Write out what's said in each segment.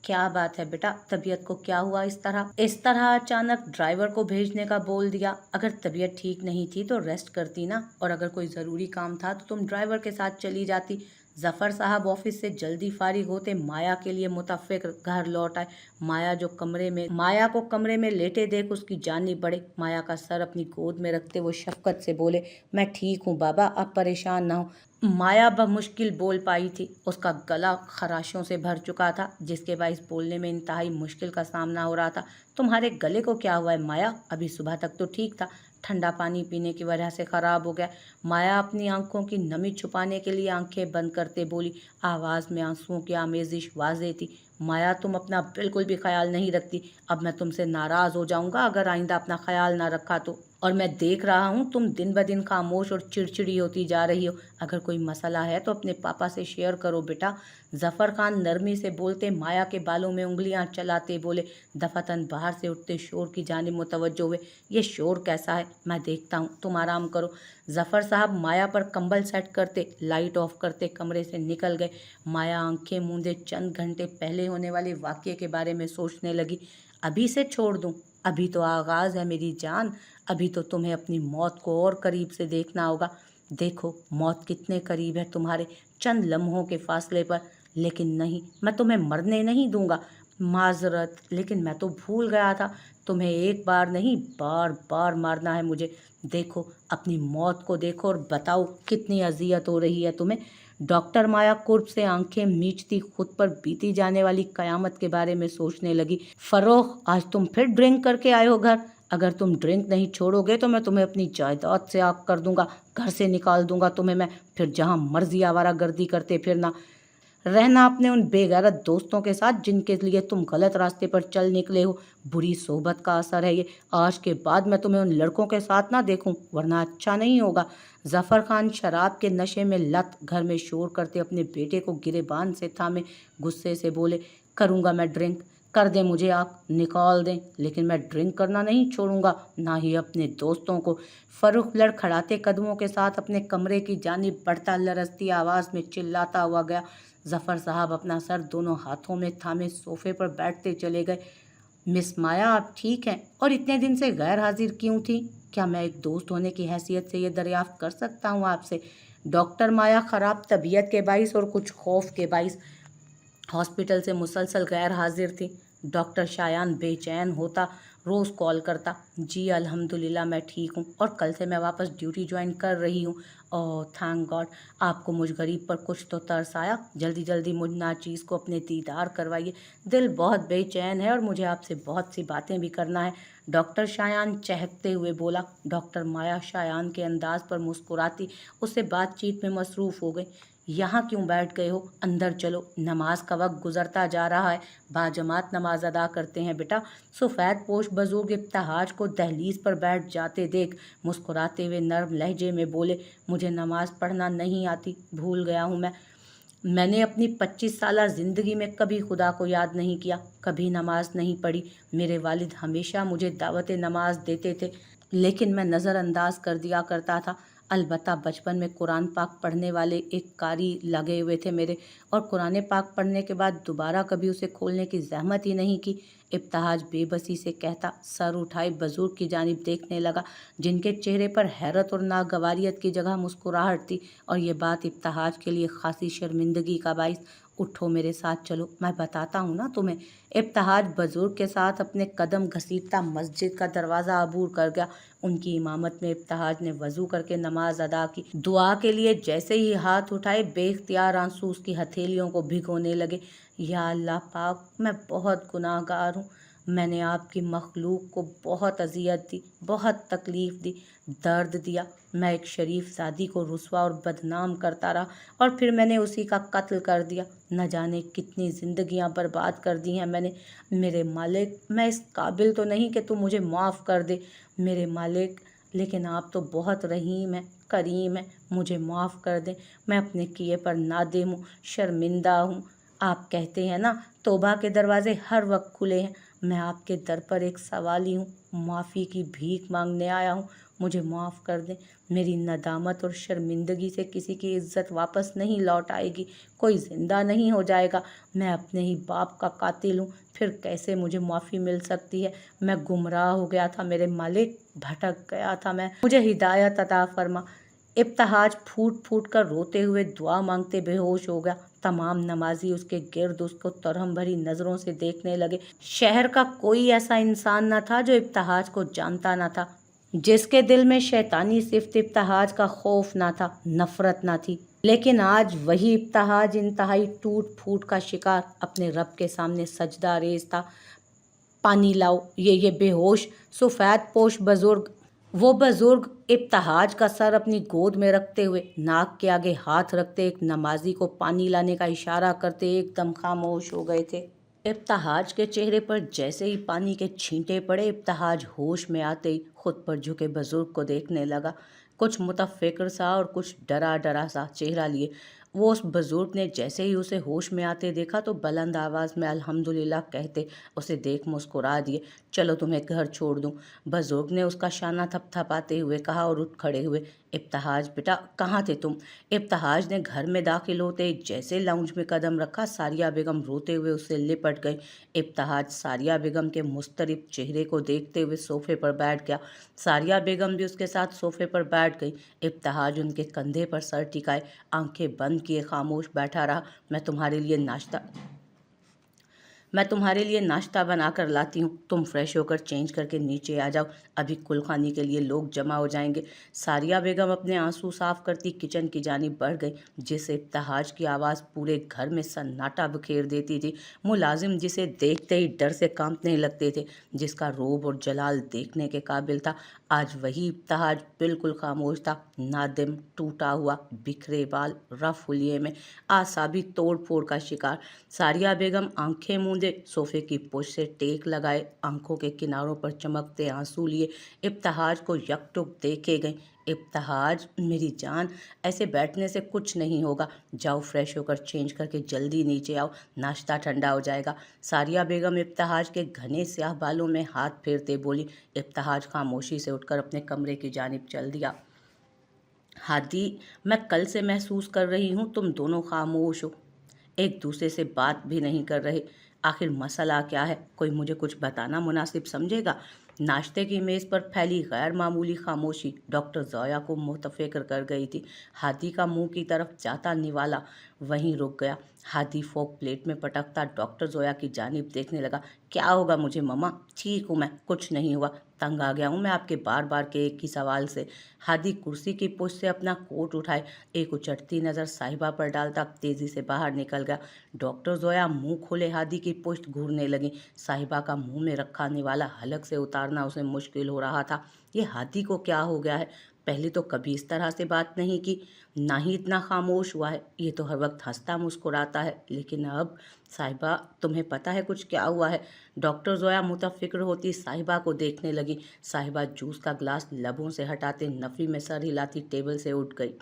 क्या बात है बेटा, तबीयत को क्या हुआ इस तरह अचानक ड्राइवर को भेजने का बोल दिया? अगर तबीयत ठीक नहीं थी तो रेस्ट करती ना, और अगर कोई ज़रूरी काम था तो तुम ड्राइवर के साथ चली जाती। जफ़र साहब ऑफिस से जल्दी फारिग होते माया के लिए मुतफ़िक्र घर लौट आए। माया को कमरे में लेटे देख उसकी जान ही बढ़े। माया का सर अपनी गोद में रखते वो शफकत से बोले, मैं ठीक हूँ बाबा, आप परेशान ना हो। माया बमुश्किल बोल पाई थी। उसका गला खराशों से भर चुका था, जिसके बाइस बोलने में इंतहाई मुश्किल का सामना हो रहा था। तुम्हारे गले को क्या हुआ है माया? अभी सुबह तक तो ठीक था, ठंडा पानी पीने की वजह से खराब हो गया। माया अपनी आंखों की नमी छुपाने के लिए आंखें बंद करते बोली। आवाज़ में आंसुओं की आमेजिश वाज़ेह थी। माया, तुम अपना बिल्कुल भी ख्याल नहीं रखती। अब मैं तुमसे नाराज़ हो जाऊंगा अगर आइंदा अपना ख्याल ना रखा तो। और मैं देख रहा हूँ तुम दिन ब दिन खामोश और चिड़चिड़ी होती जा रही हो। अगर कोई मसला है तो अपने पापा से शेयर करो बेटा। जफ़र खान नरमी से बोलते माया के बालों में उंगलियां चलाते बोले। दफातन बाहर से उठते शोर की जानिब मुतवज्जो हुए। ये शोर कैसा है, मैं देखता हूँ, तुम आराम करो। जफ़र साहब माया पर कंबल सेट करते लाइट ऑफ करते कमरे से निकल गए। माया आंखें मूंदे चंद घंटे पहले होने वाले वाक़ये के बारे में सोचने लगी। अभी से छोड़ दूँ? अभी तो आगाज़ है मेरी जान। अभी तो तुम्हें अपनी मौत को और करीब से देखना होगा। देखो मौत कितने करीब है तुम्हारे, चंद लम्हों के फासले पर। लेकिन नहीं, मैं तुम्हें मरने नहीं दूंगा। माजरत, लेकिन मैं तो भूल गया था। तुम्हें एक बार नहीं बार बार मारना है मुझे। देखो अपनी मौत को देखो और बताओ कितनी अजियत हो रही है तुम्हें। डॉक्टर माया कुर्ब से आंखें मीचती खुद पर बीती जाने वाली कयामत के बारे में सोचने लगी। फरोख, आज तुम फिर ड्रिंक करके आए हो घर। अगर तुम ड्रिंक नहीं छोड़ोगे तो मैं तुम्हें अपनी जायदाद से आग कर दूंगा, घर से निकाल दूंगा तुम्हें मैं। फिर जहां मर्जी आवारागर्दी करते फिरना। रहना अपने उन बेगैरत दोस्तों के साथ जिनके लिए तुम गलत रास्ते पर चल निकले हो। बुरी सोबत का असर है ये। आज के बाद मैं तुम्हें उन लड़कों के साथ ना देखूं, वरना अच्छा नहीं होगा। जफ़र खान शराब के नशे में लत घर में शोर करते अपने बेटे को गिरेबान से थामे गुस्से से बोले, करूँगा मैं ड्रिंक, कर दें मुझे आप, निकाल दें, लेकिन मैं ड्रिंक करना नहीं छोड़ूंगा, ना ही अपने दोस्तों को। फर्रुख लड़खड़ाते कदमों के साथ अपने कमरे की जानिब बढ़ता लरजती आवाज़ में चिल्लाता हुआ गया। जफ़र साहब अपना सर दोनों हाथों में थामे सोफे पर बैठते चले गए। मिस माया, आप ठीक हैं? और इतने दिन से गैर हाजिर क्यों थी? क्या मैं एक दोस्त होने की हैसियत से ये दरियाफ्त कर सकता हूँ आपसे? डॉक्टर माया ख़राब तबीयत के बाइस और कुछ खौफ के बाइस हॉस्पिटल से मुसलसल गैर हाजिर थी। डॉक्टर शायान बेचैन होता, रोज़ कॉल करता, जी अल्हम्दुलिल्लाह मैं ठीक हूँ और कल से मैं वापस ड्यूटी ज्वाइन कर रही हूँ। ओह थैंक गॉड, आपको मुझ गरीब पर कुछ तो तरस आया। जल्दी जल्दी मुझ नाचीज़ को अपने दीदार करवाइए, दिल बहुत बेचैन है और मुझे आपसे बहुत सी बातें भी करना है। डॉक्टर शायान चहकते हुए बोला। डॉक्टर माया शायान के अंदाज पर मुस्कुराती उससे बातचीत में मसरूफ़ हो गई। यहाँ क्यों बैठ गए हो? अंदर चलो, नमाज का वक्त गुजरता जा रहा है। बाजमात नमाज अदा करते हैं बेटा। सफ़ेद पोश बुजुर्ग इब्तहाज को दहलीज पर बैठ जाते देख मुस्कुराते हुए नर्म लहजे में बोले, मुझे नमाज पढ़ना नहीं आती, भूल गया हूँ मैंने अपनी 25 साला ज़िंदगी में कभी खुदा को याद नहीं किया, कभी नमाज नहीं पढ़ी। मेरे वालिद हमेशा मुझे दावत नमाज देते थे, लेकिन मैं नज़रअंदाज कर दिया करता था। अलबत्ता बचपन में कुरान पाक पढ़ने वाले एक कारी लगे हुए थे मेरे, और कुरान पाक पढ़ने के बाद दोबारा कभी उसे खोलने की जहमत ही नहीं की। इब्तहाज बेबसी से कहता सर उठाए बुजुर्ग की जानिब देखने लगा, जिनके चेहरे पर हैरत और नागवारियत की जगह मुस्कुराहट थी, और ये बात इब्तहाज के लिए खासी शर्मिंदगी का बाइस। उठो मेरे साथ चलो, मैं बताता हूँ ना तुम्हें। इब्तहाज बुजुर्ग के साथ अपने कदम घसीटता मस्जिद का दरवाज़ा अबूर कर गया। उनकी इमामत में इब्तहाज ने वज़ू करके नमाज अदा की। दुआ के लिए जैसे ही हाथ उठाए बेख्तियार आंसू उसकी हथेलियों को भिगोने लगे। या अल्लाह पाक, मैं बहुत गुनाहगार हूँ। मैंने आपकी मखलूक को बहुत अजियत दी, बहुत तकलीफ़ दी, दर्द दिया। मैं एक शरीफ ज़ादी को रुसवा और बदनाम करता रहा, और फिर मैंने उसी का कत्ल कर दिया। न जाने कितनी ज़िंदगियां बर्बाद कर दी हैं मैंने। मेरे मालिक, मैं इस काबिल तो नहीं कि तुम मुझे माफ़ कर दे मेरे मालिक, लेकिन आप तो बहुत रहीम हैं, करीम हैं, मुझे माफ़ कर दें। मैं अपने किए पर नादिम हूँ, शर्मिंदा हूँ। आप कहते हैं ना तौबा के दरवाजे हर वक्त खुले हैं। मैं आपके दर पर एक सवाली हूँ, माफ़ी की भीख मांगने आया हूँ। मुझे माफ़ कर दें। मेरी ندامت اور شرمندگی سے کسی کی عزت واپس نہیں لوٹ آئے گی، کوئی زندہ نہیں ہو جائے گا۔ میں اپنے ہی باپ کا قاتل ہوں، پھر کیسے مجھے معافی مل سکتی ہے؟ میں گمراہ ہو گیا تھا میرے مالک، بھٹک گیا تھا میں، مجھے ہدایت عطا فرما۔ ابتہاج پھوٹ پھوٹ کر روتے ہوئے دعا مانگتے بے ہوش ہو گیا۔ تمام نمازی اس کے گرد اس کو ترہم بھری نظروں سے دیکھنے لگے۔ شہر کا کوئی ایسا انسان نہ تھا جو ابتہاج کو جانتا نہ تھا، جس کے دل میں شیطانی صفت ابتہاج کا خوف نہ تھا، نفرت نہ تھی۔ لیکن آج وہی ابتہاج انتہائی ٹوٹ پھوٹ کا شکار اپنے رب کے سامنے سجدہ ریز تھا۔ پانی لاؤ، یہ بے ہوش سفید پوش بزرگ، وہ بزرگ ابتہاج کا سر اپنی گود میں رکھتے ہوئے، ناک کے آگے ہاتھ رکھتے ایک نمازی کو پانی لانے کا اشارہ کرتے ایک دم خاموش ہو گئے تھے۔ ابتہاج کے چہرے پر جیسے ہی پانی کے چھینٹے پڑے، ابتہاج ہوش میں آتے ہی خود پر جھکے بزرگ کو دیکھنے لگا، کچھ متفکر سا اور کچھ ڈرا ڈرا سا چہرہ لیے۔ وہ اس بزرگ نے جیسے ہی اسے ہوش میں آتے دیکھا تو بلند آواز میں الحمدللہ کہتے اسے دیکھ مسکرا دیے۔ چلو تمہیں گھر چھوڑ دوں، بزرگ نے اس کا شانہ تھپ تھپاتے ہوئے کہا اور اٹھ کھڑے ہوئے۔ ابتہاج بیٹا کہاں تھے تم؟ ابتہاج نے گھر میں داخل ہوتے ہی جیسے لاؤنج میں قدم رکھا، ساریہ بیگم روتے ہوئے اس سے لپٹ گئی۔ ابتہاج ساریہ بیگم کے مضطرب چہرے کو دیکھتے ہوئے صوفے پر بیٹھ گیا۔ ساریہ بیگم بھی اس کے ساتھ صوفے پر بیٹھ گئی۔ ابتہاج ان کے کندھے پر سر ٹکائے آنکھیں بند کیے خاموش بیٹھا رہا۔ میں تمہارے لیے ناشتہ بنا کر لاتی ہوں، تم فریش ہو کر چینج کر کے نیچے آ جاؤ، ابھی کلخانی کے لیے لوگ جمع ہو جائیں گے۔ ساریہ بیگم اپنے آنسو صاف کرتی کچن کی جانب بڑھ گئی، جس ابتہاج کی آواز پورے گھر میں سناٹا بکھیر دیتی تھی۔ ملازم جسے دیکھتے ہی ڈر سے کانپنے لگتے تھے، جس کا روب اور جلال دیکھنے کے قابل تھا، آج وہی ابتہاج بالکل خاموش تھا، نادم، ٹوٹا ہوا، بکھرے بال، رف حلیے میں، اعصابی توڑ پھوڑ کا شکار۔ ساریہ بیگم آنکھیں موندے صوفے کی پشت سے ٹیک لگائے، آنکھوں کے کناروں پر چمکتے آنسو لیے ابتہاج کو یکٹک دیکھے گئیں۔ ابتہاج میری جان، ایسے بیٹھنے سے کچھ نہیں ہوگا، جاؤ فریش ہو کر چینج کر کے جلدی نیچے آؤ، ناشتہ ٹھنڈا ہو جائے گا۔ ساریہ بیگم ابتہاج کے گھنے سیاہ بالوں میں ہاتھ پھیرتے بولی۔ ابتہاج خاموشی سے اٹھ کر اپنے کمرے کی جانب چل دیا۔ ہادی، میں کل سے محسوس کر رہی ہوں تم دونوں خاموش ہو، ایک دوسرے سے بات بھی نہیں کر رہے، آخر مسئلہ کیا ہے؟ کوئی مجھے کچھ بتانا مناسب سمجھے گا؟ ناشتے کی میز پر پھیلی غیر معمولی خاموشی ڈاکٹر زویا کو متفکر کر گئی تھی۔ ہادی کا منہ کی طرف جاتا نوالا وہیں رک گیا۔ ہادی فوک پلیٹ میں پٹکتا ڈاکٹر زویا کی جانب دیکھنے لگا۔ کیا ہوگا مجھے مما؟ ٹھیک ہوں میں، کچھ نہیں ہوا، تنگ آ گیا ہوں میں آپ کے بار بار کے ایک ہی سوال سے۔ ہادی کرسی کی پشت سے اپنا کوٹ اٹھائے ایک اچٹتی نظر صاحبہ پر ڈالتا تیزی سے باہر نکل گیا۔ ڈاکٹر زویا منہ کھولے ہادی کی پشت گھورنے لگیں۔ صاحبہ کا منہ میں رکھا نوالا حلق سے اتارنا اسے مشکل ہو رہا تھا۔ یہ ہادی کو کیا ہو گیا ہے؟ پہلے تو کبھی اس طرح سے بات نہیں کی، نہ ہی اتنا خاموش ہوا ہے، یہ تو ہر وقت ہنستا مسکراتا ہے، لیکن اب صاحبہ تمہیں پتہ ہے کچھ کیا ہوا ہے؟ ڈاکٹر زویا متفکر ہوتی صاحبہ کو دیکھنے لگی۔ صاحبہ جوس کا گلاس لبوں سے ہٹاتے نفی میں سر ہلاتی ٹیبل سے اٹھ گئی۔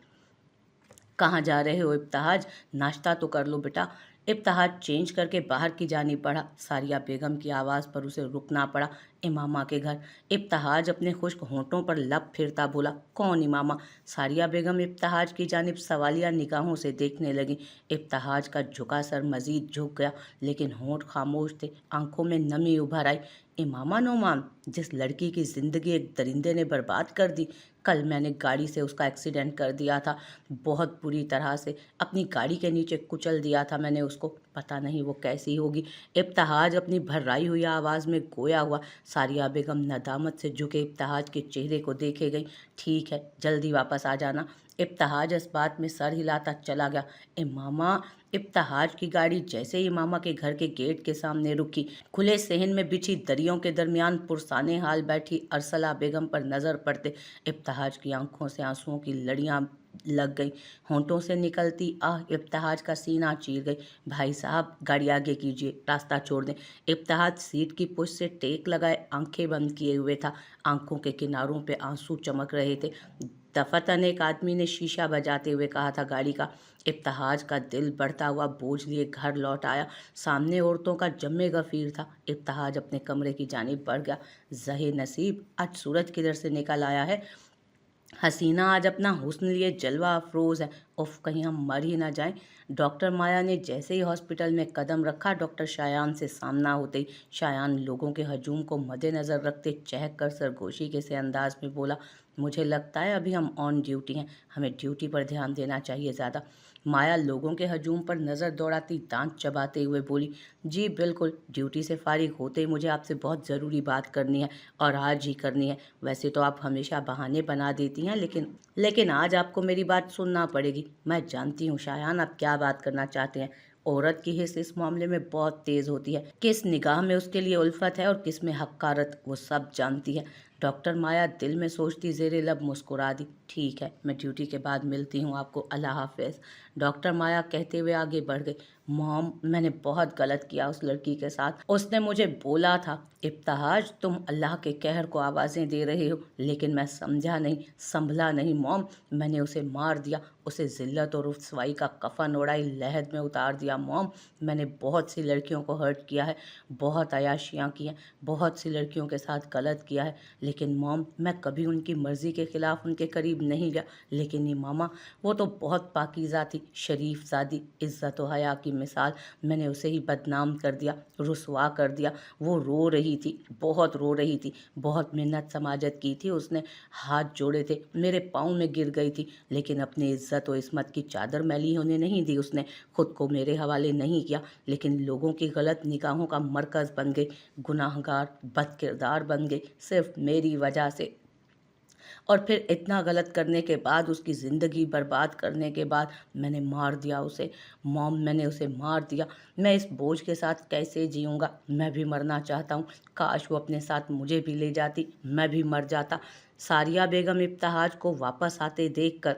کہاں جا رہے ہو ابتہاج؟ ناشتہ تو کر لو بیٹا۔ ابتہاج چینج کر کے باہر کی جانب بڑھا۔ ساریہ بیگم کی آواز پر اسے رکنا پڑا۔ امامہ کے گھر؟ ابتہاج اپنے خشک ہونٹوں پر لب پھرتا بولا۔ کون امامہ؟ ساریہ بیگم ابتہاج کی جانب سوالیہ نگاہوں سے دیکھنے لگیں۔ ابتہاج کا جھکا سر مزید جھک گیا، لیکن ہونٹ خاموش تھے، آنکھوں میں نمی ابھر آئی۔ امامہ نعمان، جس لڑکی کی زندگی ایک درندے نے برباد کر دی، کل میں نے گاڑی سے اس کا ایکسیڈنٹ کر دیا تھا، بہت بری طرح سے اپنی گاڑی کے نیچے کچل دیا تھا میں نے اس کو، پتہ نہیں وہ کیسی ہوگی۔ ابتہاج اپنی بھررائی ہوئی آواز میں گویا ہوا۔ ساریہ بیگم ندامت سے جھکے ابتہاج کے چہرے کو دیکھے گئی۔ ٹھیک ہے، جلدی واپس آ جانا۔ ابتہاج اس بات میں سر ہلاتا چلا گیا۔ امامہ، ابتہاج کی گاڑی جیسے ہی امامہ کے گھر کے گیٹ کے سامنے رکی، کھلے صحن میں بچھی دریوں کے درمیان پرسانے حال بیٹھی ارسلہ بیگم پر نظر پڑتے ابتہاج کی آنکھوں سے آنسوؤں کی لڑیاں لگ گئیں، ہونٹوں سے نکلتی آہ ابتہاج کا سینہ چیر گئی۔ بھائی صاحب گاڑی آگے کیجیے، راستہ چھوڑ دیں۔ ابتہاج سیٹ کی پشت سے ٹیک لگائے آنکھیں بند کیے ہوئے تھا، آنکھوں کے کناروں پہ آنسو چمک رہے تھے۔ دفتن ایک آدمی نے شیشہ بجاتے ہوئے کہا تھا گاڑی کا۔ ابتہاج کا دل بڑھتا ہوا بوجھ لیے گھر لوٹ آیا، سامنے عورتوں کا جم غفیر تھا۔ ابتہاج اپنے کمرے کی جانب بڑھ گیا۔ زہے نصیب، آج سورج کدھر سے نکل آیا ہے؟ हसीना आज अपना हुस्न लिए जलवा अफरोज है। उफ, कहीं हम मर ही ना जाएं। डॉक्टर माया ने जैसे ही हॉस्पिटल में कदम रखा, डॉक्टर शायान से सामना होते ही शायान लोगों के हजूम को मद्देनजर रखते चहक कर सरगोशी के से अंदाज में बोला, मुझे लगता है अभी हम ऑन ड्यूटी हैं, हमें ड्यूटी पर ध्यान देना चाहिए ज़्यादा। माया लोगों के हजूम पर नज़र दौड़ाती दांत चबाते हुए बोली, जी बिल्कुल, ड्यूटी से फारिग होते ही मुझे आपसे बहुत ज़रूरी बात करनी है और आज ही करनी है। वैसे तो आप हमेशा बहाने बना देती हैं, लेकिन आज आपको मेरी बात सुनना पड़ेगी। मैं जानती हूँ शायान आप क्या बात करना चाहते हैं। औरत की हिस्स इस मामले में बहुत तेज होती है। किस निगाह में उसके लिए उल्फत है और किस में हक़ारत, वो सब जानती है। डॉक्टर माया दिल में सोचती ज़ेरे लब मुस्कुरा दी। ठीक है, मैं ड्यूटी के बाद मिलती हूँ आपको, अल्लाह हाफ़िज़। डॉक्टर माया कहते हुए आगे बढ़ गई। मॉम, मैंने बहुत गलत किया उस लड़की के साथ। उसने मुझे बोला था, इब्तिहाज तुम अल्लाह के कहर को आवाज़ें दे रहे हो, लेकिन मैं समझा नहीं, संभला नहीं मॉम। मैंने उसे मार दिया, उसे ज़िल्लत और रुसवाई का कफन ओढ़ाई लहद में उतार दिया मॉम। मैंने बहुत सी लड़कियों को हर्ट किया है, बहुत अयाशियाँ की हैं, बहुत सी लड़कियों के साथ गलत किया है, लेकिन मॉम मैं कभी उनकी मर्ज़ी के ख़िलाफ़ उनके करीब नहीं गया। लेकिन इमामा, वो तो बहुत पाकीज़ा थी, शरीफ ज़ादी, इज़्ज़त व हया की मिसाल। मैंने उसे ही बदनाम कर दिया, रुसवा कर दिया। वो रो रही थी, बहुत रो रही थी, बहुत मिन्नत समाजत की थी उसने, हाथ जोड़े थे, मेरे पाँव में गिर गई थी, लेकिन अपनी इज़्ज़त व इस्मत की चादर मैली होने नहीं दी उसने। खुद को मेरे हवाले नहीं किया, लेकिन लोगों की गलत निगाहों का मरकज़ बन गई, गुनाहगार बदकिरदार बन गई, सिर्फ मेरी वजह से। और फिर इतना गलत करने के बाद, उसकी ज़िंदगी बर्बाद करने के बाद मैंने मार दिया उसे। मॉम, मैंने उसे मार दिया। मैं इस बोझ के साथ कैसे जीऊँगा? मैं भी मरना चाहता हूँ। काश वो अपने साथ मुझे भी ले जाती, मैं भी मर जाता। सारिया बेगम इब्तिहाज को वापस आते देखकर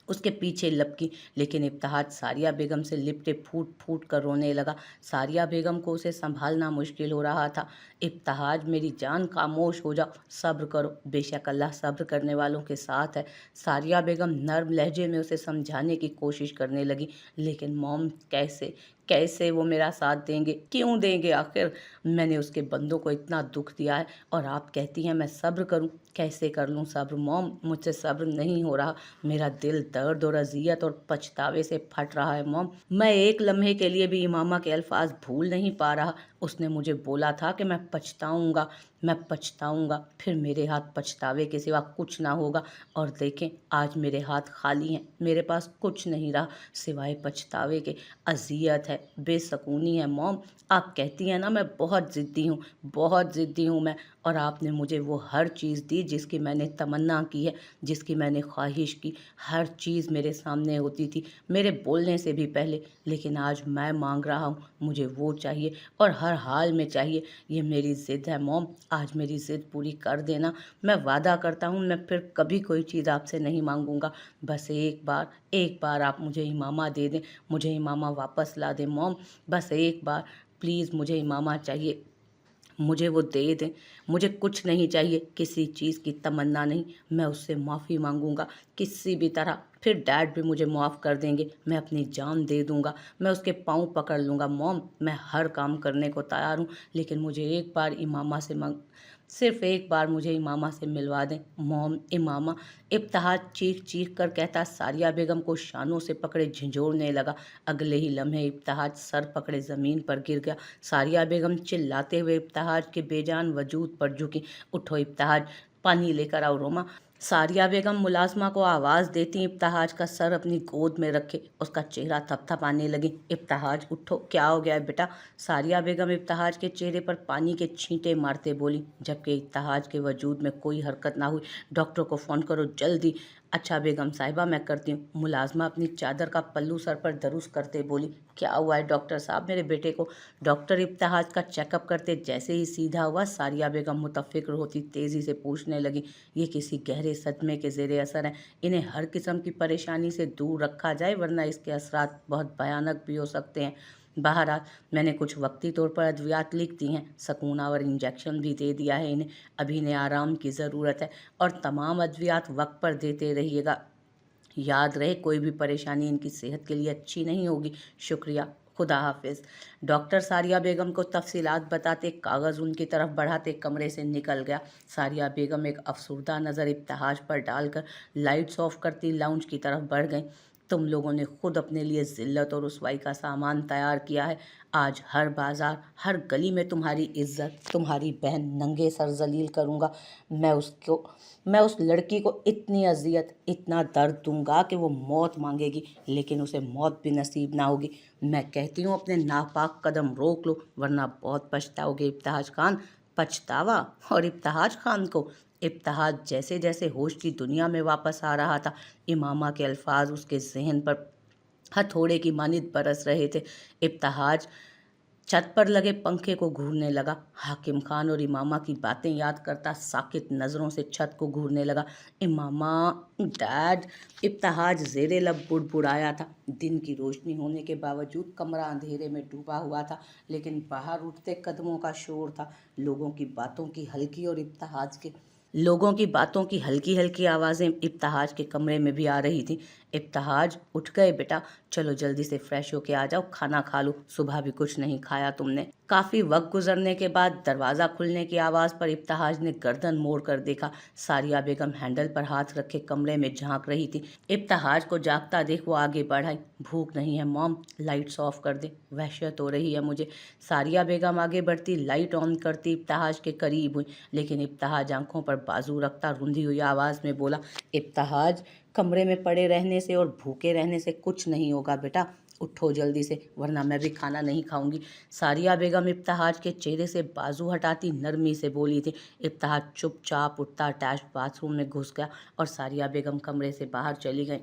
उसके पीछे लपकी, लेकिन इब्तिहाज सारिया बेगम से लिपटे फूट फूट कर रोने लगा। सारिया बेगम को उसे संभालना मुश्किल हो रहा था। इब्तिहाज मेरी जान, खामोश हो जाओ, सब्र करो, बेशक अल्लाह सब्र करने वालों के साथ है। सारिया बेगम नर्म लहजे में उसे समझाने की कोशिश करने लगी, लेकिन मॉम कैसे कैसे वो मेरा साथ देंगे, क्यों देंगे आखिर? मैंने उसके बंदों को इतना दुख दिया है और आप कहती हैं मैं सब्र करूं। कैसे कर लूं सब्र मॉम? मुझसे सब्र नहीं हो रहा। मेरा दिल दर्द और अजियत और पछतावे से फट रहा है मॉम। मैं एक लम्हे के लिए भी इमामा के अल्फाज भूल नहीं पा रहा। उसने मुझे बोला था कि मैं पछताऊंगा, मैं पछताऊंगा, फिर मेरे हाथ पछतावे के सिवा कुछ ना होगा। और देखें, आज मेरे हाथ खाली हैं, मेरे पास कुछ नहीं रहा सिवाय पछतावे के। अजियत है, बेसकूनी है मॉम। आप कहती हैं ना मैं बहुत ज़िद्दी हूँ, बहुत ज़िद्दी हूँ मैं, और आपने मुझे वो हर चीज़ दी जिसकी मैंने तमन्ना की है, जिसकी मैंने ख्वाहिश की। हर चीज़ मेरे सामने होती थी, मेरे बोलने से भी पहले, लेकिन आज मैं मांग रहा हूँ, मुझे वो चाहिए और हर हाल में चाहिए। ये मेरी ज़िद है मॉम, आज मेरी ज़िद पूरी कर देना। मैं वादा करता हूँ मैं फिर कभी कोई चीज़ आपसे नहीं मांगूंगा। बस एक बार आप मुझे इमामा दे दें, मुझे इमामा वापस ला दें मॉम। बस एक बार प्लीज़, मुझे इमामा चाहिए, मुझे वो दे दें। मुझे कुछ नहीं चाहिए, किसी चीज़ की तमन्ना नहीं। मैं उससे माफ़ी मांगूंगा किसी भी तरह। फिर डैड भी मुझे माफ़ कर देंगे, मैं अपनी जान दे दूंगा, मैं उसके पाँव पकड़ लूँगा मॉम। मैं हर काम करने को तैयार हूँ, लेकिन मुझे एक बार इमामा से सिर्फ एक बार मुझे इमामा से मिलवा दें मॉम, इमामा। इब्तिहाज चीख चीख कर कहता सारिया बेगम को शानों से पकड़े झंझोड़ने लगा। अगले ही लम्हे इब्तिहाज सर पकड़े ज़मीन पर गिर गया। सारिया बेगम चिल्लाते हुए इब्तिहाज के बेजान वजूद पर झुकी। उठो इब्तिहाज, पानी लेकर आओ रोमा। सारिया बेगम मुलाजमा को आवाज़ देती इब्तिहाज का सर अपनी गोद में रखे, उसका चेहरा थपथपाने लगी। इब्तिहाज उठो, क्या हो गया है बेटा? सारिया बेगम इब्तिहाज के चेहरे पर पानी के छींटे मारते बोली, जबकि इब्तिहाज के वजूद में कोई हरकत ना हुई। डॉक्टर को फ़ोन करो जल्दी। अच्छा बेगम साहिबा, मैं करती हूँ। मुलाजमा अपनी चादर का पल्लू सर पर दरुस करते बोली, क्या हुआ है डॉक्टर साहब मेरे बेटे को? डॉक्टर इब्तिहाज का चेकअप करते जैसे ही सीधा हुआ, सारिया बेगम मुतफिक्र होती तेज़ी से पूछने लगी, ये किसी गहरे सदमे के ज़ेरे असर हैं, इन्हें हर किस्म की परेशानी से दूर रखा जाए, वरना इसके असरात बहुत भयानक भी हो सकते हैं। बहरहाल मैंने कुछ वक्ती तौर पर अद्वियात लिख दी हैं, सकूना और इंजेक्शन भी दे दिया है इन्हें। अभी इन्हें आराम की ज़रूरत है और तमाम अद्वियात वक्त पर देते रहिएगा। याद रहे, कोई भी परेशानी इनकी सेहत के लिए अच्छी नहीं होगी। शुक्रिया, खुदा हाफिज। डॉक्टर सारिया बेगम को तफसीलात बताते कागज़ उनकी तरफ बढ़ाते कमरे से निकल गया। सारिया बेगम एक अफसुर्दा नज़र इब्तिहाज पर डालकर लाइट्स ऑफ करती लाउंज की तरफ बढ़ गईं। तुम लोगों ने खुद अपने लिए ज़िल्लत और रुसवाई का सामान तैयार किया है। आज हर बाजार, हर गली में तुम्हारी इज्जत, तुम्हारी बहन नंगे सर जलील करूँगा। मैं उस लड़की को इतनी अजियत, इतना दर्द दूंगा कि वो मौत मांगेगी, लेकिन उसे मौत भी नसीब ना होगी। मैं कहती हूँ अपने नापाक कदम रोक लो, वरना बहुत पछताओगे इब्तिहाज खान। पछतावा? और इब्तिहाज खान को? इब्तिहाज जैसे जैसे होश की दुनिया में वापस आ रहा था, इमामा के अल्फाज उसके जहन पर हथौड़े की मानित बरस रहे थे। इब्तिहाज छत पर लगे पंखे को घूरने लगा। हाकिम खान और इमामा की बातें याद करता साकित नज़रों से छत को घूरने लगा। इमामा, डैड। इब्तिहाज ज़ेरे लब बुड़बुड़ाया था। दिन की रोशनी होने के बावजूद कमरा अंधेरे में डूबा हुआ था, लेकिन बाहर उठते कदमों का शोर था। लोगों की बातों की हल्की हल्की आवाज़ें इब्तिहाज के कमरे में भी आ रही थी। इब्तिहाज, उठ गए बेटा? चलो जल्दी से फ्रेश होके आ जाओ, खाना खा लो, सुबह भी कुछ नहीं खाया तुमने। काफ़ी वक्त गुजरने के बाद दरवाज़ा खुलने की आवाज़ पर इब्तिहाज ने गर्दन मोड़ कर देखा। सारिया बेगम हैंडल पर हाथ रखे कमरे में झांक रही थी। इब्तिहाज को जागता देख वो आगे बढ़ाई। भूख नहीं है मॉम, लाइट्स ऑफ कर दे, वहशत हो रही है मुझे। सारिया बेगम आगे बढ़ती लाइट ऑन करती इब्तिहाज के करीब हुई, लेकिन इब्तिहाज आंखों पर बाजू रखता रुंधी हुई आवाज़ में बोला, इब्तिहाज, कमरे में पड़े रहने से और भूखे रहने से कुछ नहीं होगा बेटा, उठो जल्दी से, वरना मैं भी खाना नहीं खाऊंगी। सारिया बेगम इब्तिहाज के चेहरे से बाजू हटाती नरमी से बोली थी। इब्तिहाज चुपचाप उठता अटैच बाथरूम में घुस गया और सारिया बेगम कमरे से बाहर चली गई।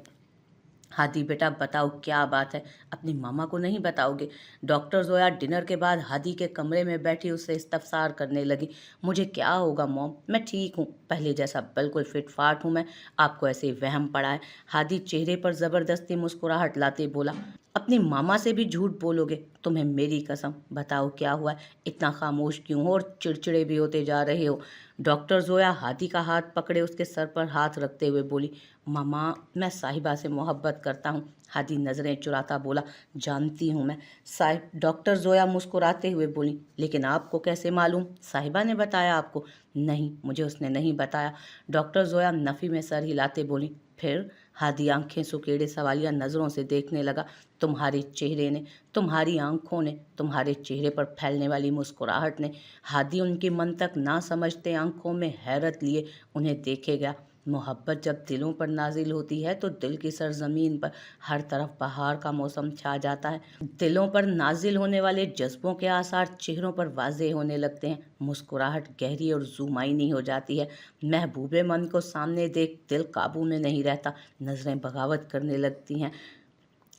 हादी बेटा बताओ क्या बात है, अपनी मामा को नहीं बताओगे? डॉक्टर जोया डिनर के बाद हादी के कमरे में बैठी उससे इस्तफसार करने लगी। मुझे क्या होगा मॉम, मैं ठीक हूँ, पहले जैसा बिल्कुल फिट फाट हूँ मैं, आपको ऐसे वहम पड़ा है। हादी चेहरे पर ज़बरदस्ती मुस्कुराहट लाते बोला, अपनी मामा से भी झूठ बोलोगे? तुम्हें मेरी कसम, बताओ क्या हुआ है, इतना खामोश क्यों हो और चिड़चिड़े भी होते जा रहे हो? डॉक्टर जोया हादी का हाथ पकड़े उसके सर पर हाथ रखते हुए बोली, मामा, मैं साहिबा से मोहब्बत करता हूँ। हादी नज़रें चुराता बोला, जानती हूँ मैं। साहिब डॉक्टर जोया मुस्कुराते हुए बोली, लेकिन आपको कैसे मालूम? साहिबा ने बताया आपको? नहीं, मुझे उसने नहीं बताया। डॉक्टर जोया नफ़ी में सर हिलाते बोली, फिर? हादी आंखें सुकेड़े सवालिया नज़रों से देखने लगा। तुम्हारे चेहरे ने, तुम्हारी आंखों ने, तुम्हारे चेहरे पर फैलने वाली मुस्कुराहट ने। हादी उनकी मन तक ना समझते आंखों में हैरत लिए उन्हें देखे गया। मोहब्बत जब दिलों पर नाजिल होती है तो दिल की सरजमीन पर हर तरफ बहार का मौसम छा जाता है। दिलों पर नाजिल होने वाले जज्बों के आसार चेहरों पर वाजे होने लगते हैं। मुस्कुराहट गहरी और ज़ुमाइनी हो जाती है। महबूबे मन को सामने देख दिल काबू में नहीं रहता, नज़रें बगावत करने लगती हैं।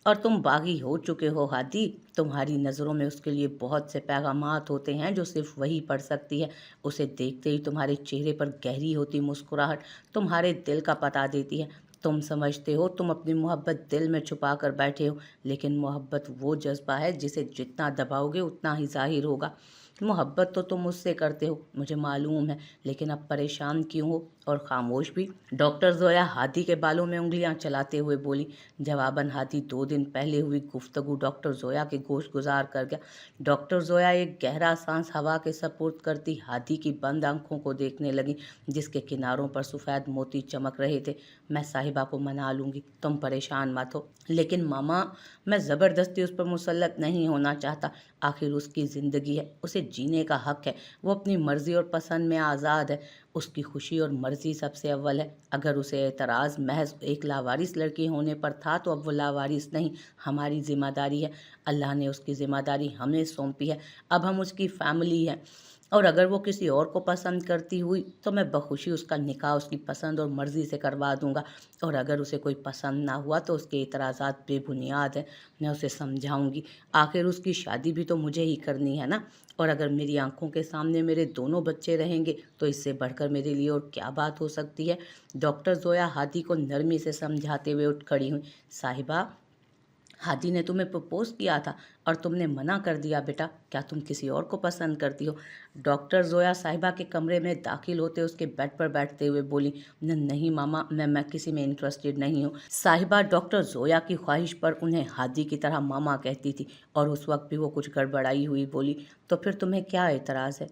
और तुम बागी हो चुके हो हादी। तुम्हारी नज़रों में उसके लिए बहुत से पैगामात होते हैं जो सिर्फ वही पढ़ सकती है। उसे देखते ही तुम्हारे चेहरे पर गहरी होती मुस्कुराहट तुम्हारे दिल का पता देती है। तुम समझते हो तुम अपनी मोहब्बत दिल में छुपा कर बैठे हो, लेकिन मोहब्बत वो जज्बा है जिसे जितना दबाओगे उतना ही जाहिर होगा। मोहब्बत तो तुम मुझसे करते हो, मुझे मालूम है, लेकिन अब परेशान क्यों हो और खामोश भी? डॉक्टर जोया हादी के बालों में उंगलियां चलाते हुए बोली। जवाबन हादी 2 दिन पहले हुई गुफ्तगू डॉक्टर जोया के गोश गुजार कर गया। डॉक्टर जोया एक गहरा सांस हवा के सपुर्द करती हादी की बंद आंखों को देखने लगी, जिसके किनारों पर सफ़ेद मोती चमक रहे थे। मैं साहिबा को मना लूँगी, तुम परेशान मत हो। लेकिन मामा, मैं ज़बरदस्ती उस पर मुसल्लत नहीं होना चाहता। आखिर उसकी ज़िंदगी है, उसे जीने का हक है, वो अपनी मर्ज़ी और पसंद में आज़ाद है। उसकी खुशी और मर्ज़ी सबसे अव्वल है। अगर उसे एतराज़ महज एक लावारिस लड़की होने पर था तो अब वो लावारिस नहीं, हमारी ज़िम्मेदारी है। अल्लाह ने उसकी ज़िम्मेदारी हमें सौंपी है, अब हम उसकी फ़ैमिली हैं। और अगर वो किसी और को पसंद करती हुई तो मैं बखुशी उसका निकाह उसकी पसंद और मर्ज़ी से करवा दूंगा। और अगर उसे कोई पसंद ना हुआ तो उसके इतराज़ात बेबुनियाद हैं, मैं उसे समझाऊंगी। आखिर उसकी शादी भी तो मुझे ही करनी है ना। और अगर मेरी आंखों के सामने मेरे दोनों बच्चे रहेंगे तो इससे बढ़कर मेरे लिए और क्या बात हो सकती है? डॉक्टर जोया हादी को नरमी से समझाते हुए उठ खड़ी हुई। साहिबा, हादी ने तुम्हें प्रपोज किया था और तुमने मना कर दिया बेटा। क्या तुम किसी और को पसंद करती हो? डॉक्टर जोया साहिबा के कमरे में दाखिल होते उसके बेड पर बैठते हुए बोली, नहीं मामा, मैं किसी में इंटरेस्टेड नहीं हूँ। साहिबा डॉक्टर जोया की ख्वाहिश पर उन्हें हादी की तरह मामा कहती थी और उस वक्त भी वो कुछ गड़बड़ाई हुई बोली, तो फिर तुम्हें क्या एतराज़ है?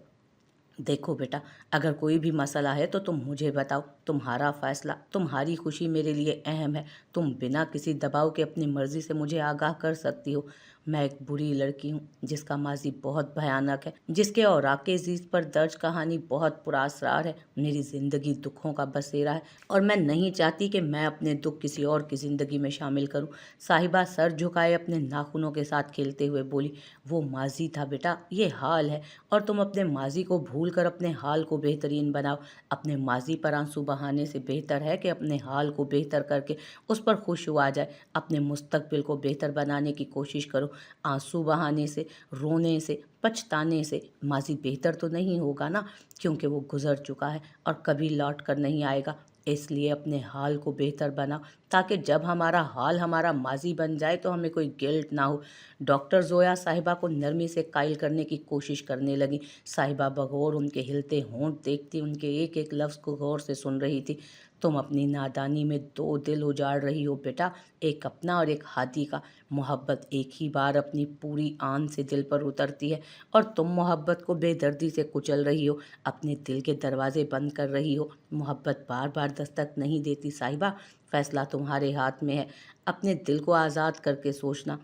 देखो बेटा, अगर कोई भी मसला है तो तुम मुझे बताओ। तुम्हारा फैसला, तुम्हारी खुशी मेरे लिए अहम है। तुम बिना किसी दबाव के अपनी मर्जी से मुझे आगाह कर सकती हो। मैं एक बुरी लड़की हूँ जिसका माजी बहुत भयानक है, जिसके औराक के अजीज पर दर्ज कहानी बहुत पुरअसरार है। मेरी ज़िंदगी दुखों का बसेरा है और मैं नहीं चाहती कि मैं अपने दुख किसी और की ज़िंदगी में शामिल करूँ। साहिबा सर झुकाए अपने नाखूनों के साथ खेलते हुए बोली, वो माजी था बेटा, ये हाल है और तुम अपने माजी को भूलकर अपने हाल को बेहतरीन बनाओ। अपने माजी पर आंसू बहाने से बेहतर है कि अपने हाल को बेहतर करके उस पर खुश हुआ जाए। अपने मुस्तकबिल को बेहतर बनाने की कोशिश करो। आंसू बहाने से, रोने से, पछताने से माजी बेहतर तो नहीं होगा ना, क्योंकि वो गुजर चुका है और कभी लौट कर नहीं आएगा। इसलिए अपने हाल को बेहतर बनाओ ताकि जब हमारा हाल हमारा माजी बन जाए तो हमें कोई गिल्ट ना हो। डॉक्टर जोया साहिबा को नरमी से कायल करने की कोशिश करने लगी। साहिबा बगौर उनके हिलते होंठ देखती उनके एक एक लफ्ज़ को गौर से सुन रही थी। तुम अपनी नादानी में दो दिल उजाड़ रही हो बेटा, एक अपना और एक हाथी का। मोहब्बत एक ही बार अपनी पूरी आन से दिल पर उतरती है और तुम मोहब्बत को बेदर्दी से कुचल रही हो, अपने दिल के दरवाजे बंद कर रही हो। मोहब्बत बार बार दस्तक नहीं देती साहिबा, फैसला तुम्हारे हाथ में है। अपने दिल को आज़ाद करके सोचना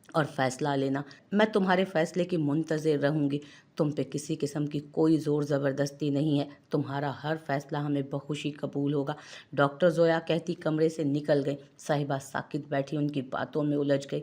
और फैसला लेना। मैं तुम्हारे फैसले की मुंतज़िर रहूँगी। तुम पे किसी किस्म की कोई ज़ोर ज़बरदस्ती नहीं है। तुम्हारा हर फैसला हमें बखुशी कबूल होगा। डॉक्टर जोया कहती कमरे से निकल गई। साहिबा साकित बैठी उनकी बातों में उलझ गई।